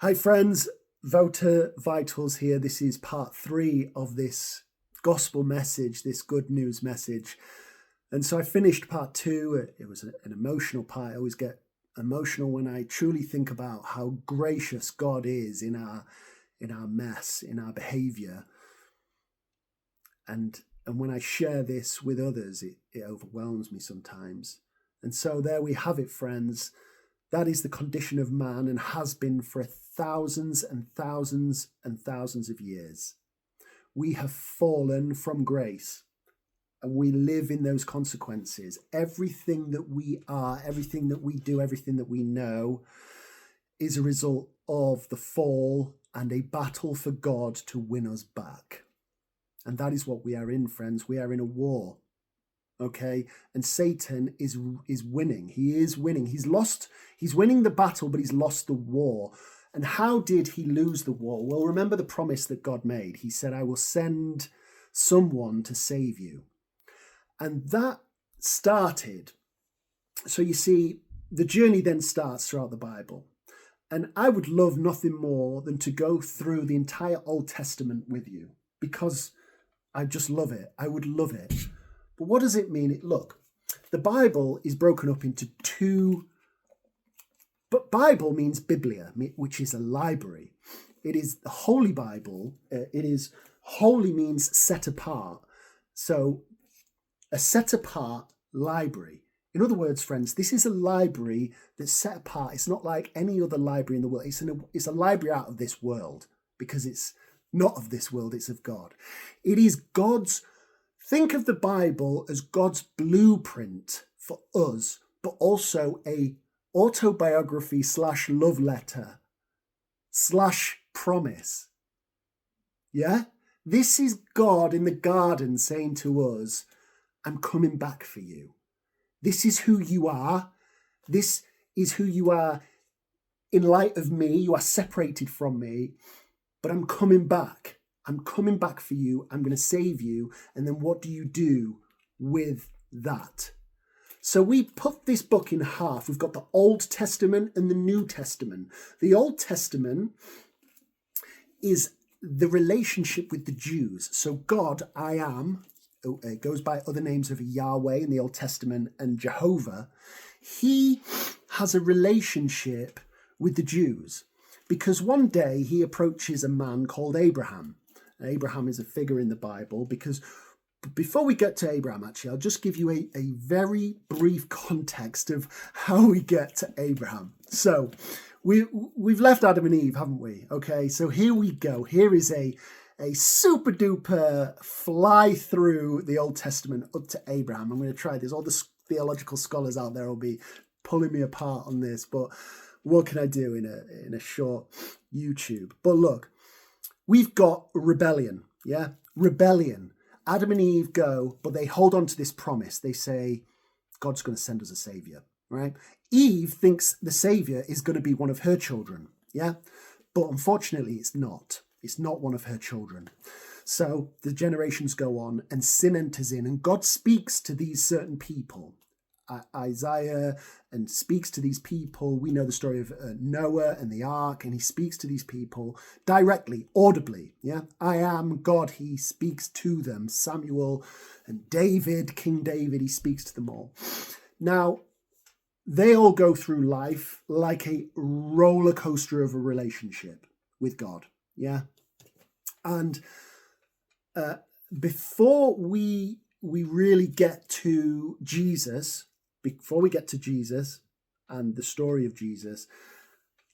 Hi friends, Voter Vitals here. This is part 3 of this gospel message, this good news message. And so I finished part 2. It was an emotional part. I always get emotional when I truly think about how gracious God is in our mess, in our behavior. And when I share this with others, it overwhelms me sometimes. And so there we have it, friends. That is the condition of man and has been for thousands and thousands and thousands of years. We have fallen from grace and we live in those consequences. Everything that we are, everything that we do, everything that we know is a result of the fall and a battle for God to win us back. And that is what we are in, friends. We are in a war. Okay, and Satan is winning. He is winning. He's winning the battle, but he's lost the war. And how did he lose the war? Well, remember the promise that God made. He said, I will send someone to save you. And that started. So you see, the journey then starts throughout the Bible. And I would love nothing more than to go through the entire Old Testament with you, because I just love it. I would love it. But what does it mean? Look, the Bible is broken up into two. But Bible means Biblia, which is a library. It is the Holy Bible. Holy means set apart. So a set apart library. In other words, friends, this is a library that's set apart. It's not like any other library in the world. It's a library out of this world, because it's not of this world, it's of God. It is God's. Think of the Bible as God's blueprint for us, but also a autobiography / love letter / promise. Yeah? This is God in the garden saying to us, I'm coming back for you. This is who you are. This is who you are in light of me. You are separated from me, but I'm coming back. I'm coming back for you. I'm going to save you. And then what do you do with that? So we put this book in half. We've got the Old Testament and the New Testament. The Old Testament is the relationship with the Jews. So God, I am, it goes by other names of Yahweh in the Old Testament and Jehovah. He has a relationship with the Jews because one day he approaches a man called Abraham. Abraham is a figure in the Bible, because before we get to Abraham, actually, I'll just give you a very brief context of how we get to Abraham. So we've left Adam and Eve, haven't we? Okay, so here we go. Here is a super duper fly through the Old Testament up to Abraham. I'm going to try this. All the theological scholars out there will be pulling me apart on this, but what can I do in a short YouTube? But look, we've got rebellion, yeah? Rebellion. Adam and Eve go, but they hold on to this promise. They say, God's going to send us a savior, right? Eve thinks the savior is going to be one of her children, yeah? But unfortunately, it's not. It's not one of her children. So the generations go on and sin enters in, and God speaks to these certain people. Isaiah and speaks to these people. We know the story of Noah and the ark, and he speaks to these people directly, audibly. Yeah, I am God. He speaks to them. Samuel and David, King David, he speaks to them all. Now, they all go through life like a roller coaster of a relationship with God. Yeah, and before we really get to Jesus. Before we get to Jesus and the story of Jesus,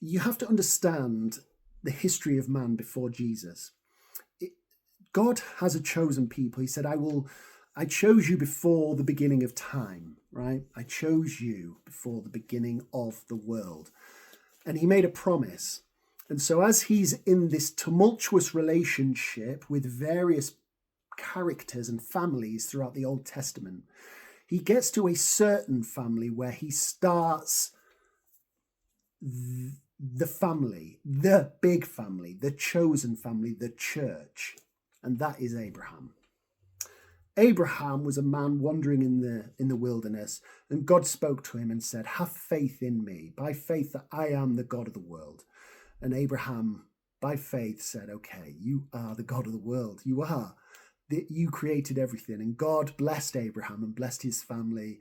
you have to understand the history of man before Jesus. God has a chosen people. He said, I chose you before the beginning of time, right? I chose you before the beginning of the world. And he made a promise. And so as he's in this tumultuous relationship with various characters and families throughout the Old Testament, he gets to a certain family where he starts the family, the big family, the chosen family, the church, and that is Abraham. Abraham was a man wandering in the wilderness, and God spoke to him and said, have faith in me, by faith that I am the God of the world. And Abraham, by faith, said, okay, you are the God of the world. You are. You created everything. And God blessed Abraham and blessed his family.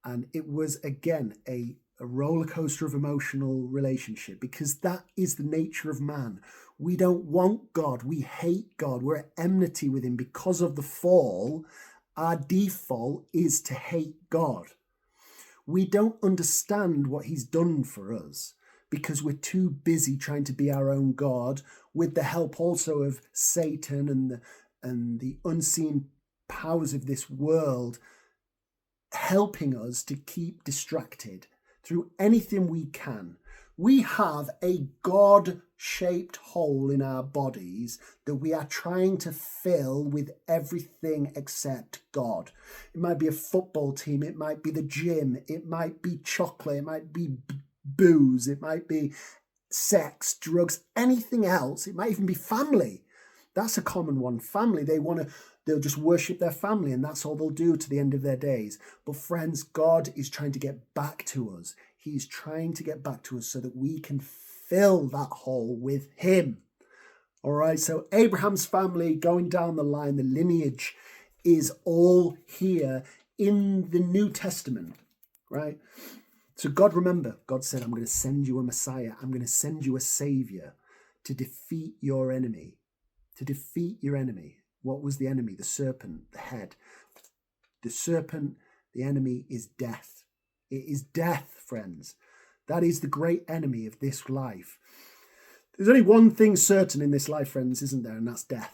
And it was, again, a roller coaster of emotional relationship, because that is the nature of man. We don't want God. We hate God. We're at enmity with him because of the fall. Our default is to hate God. We don't understand what he's done for us because we're too busy trying to be our own God, with the help also of Satan and the unseen powers of this world helping us to keep distracted through anything we can. We have a God-shaped hole in our bodies that we are trying to fill with everything except God. It might be a football team, it might be the gym, it might be chocolate, it might be booze, it might be sex, drugs, anything else. It might even be family. That's a common one. Family, they'll just worship their family, and that's all they'll do to the end of their days. But friends, God is trying to get back to us. He's trying to get back to us so that we can fill that hole with him. All right, so Abraham's family going down the line, the lineage is all here in the New Testament, right? So God said, I'm going to send you a Messiah. I'm going to send you a Savior to defeat your enemy. To defeat your enemy. What was the enemy? The serpent, the head. The serpent, the enemy is death. It is death, friends. That is the great enemy of this life. There's only one thing certain in this life, friends, isn't there? And that's death.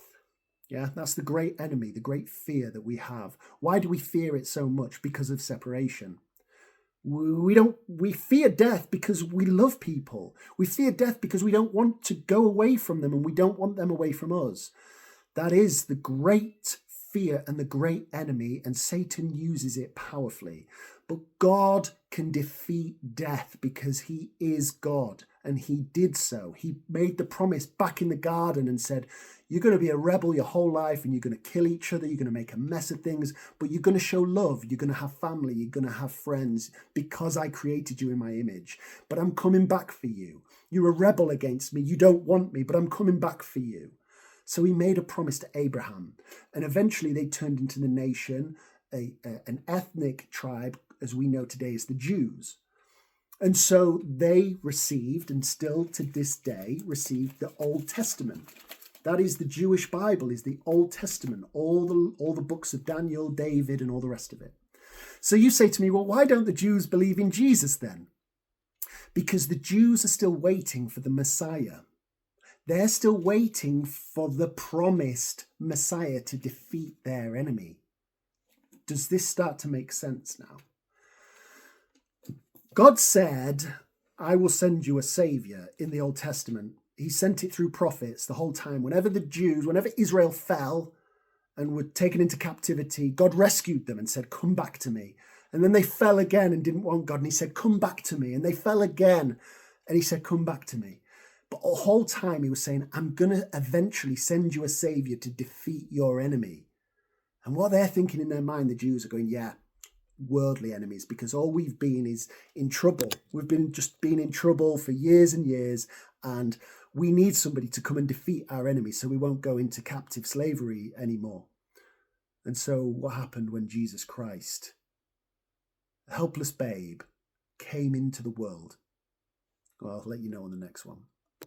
Yeah, that's the great enemy, the great fear that we have. Why do we fear it so much? Because of separation. We fear death because we love people. We fear death because we don't want to go away from them and we don't want them away from us. That is the great fear and the great enemy, and Satan uses it powerfully. But God can defeat death because he is God, and he did so. He made the promise back in the garden and said, you're going to be a rebel your whole life and you're going to kill each other, you're going to make a mess of things, but you're going to show love, you're going to have family, you're going to have friends because I created you in my image. But I'm coming back for you. You're a rebel against me, you don't want me, but I'm coming back for you. So he made a promise to Abraham, and eventually they turned into the nation, an ethnic tribe, as we know today as the Jews. And so they received, and still to this day, received the Old Testament. That is the Jewish Bible, is the Old Testament, all the books of Daniel, David, and all the rest of it. So you say to me, well, why don't the Jews believe in Jesus then? Because the Jews are still waiting for the Messiah. They're still waiting for the promised Messiah to defeat their enemy. Does this start to make sense now? God said, I will send you a Savior in the Old Testament. He sent it through prophets the whole time. Whenever Israel fell and were taken into captivity, God rescued them and said, come back to me. And then they fell again and didn't want God. And he said, come back to me. And they fell again. And he said, come back to me. But the whole time he was saying, I'm going to eventually send you a Savior to defeat your enemy. And what they're thinking in their mind, the Jews are going, yeah, worldly enemies, because all we've been is in trouble. We've been in trouble for years and years, and we need somebody to come and defeat our enemies so we won't go into captive slavery anymore. And so what happened when Jesus Christ, a helpless babe, came into the world? Well, I'll let you know on the next one.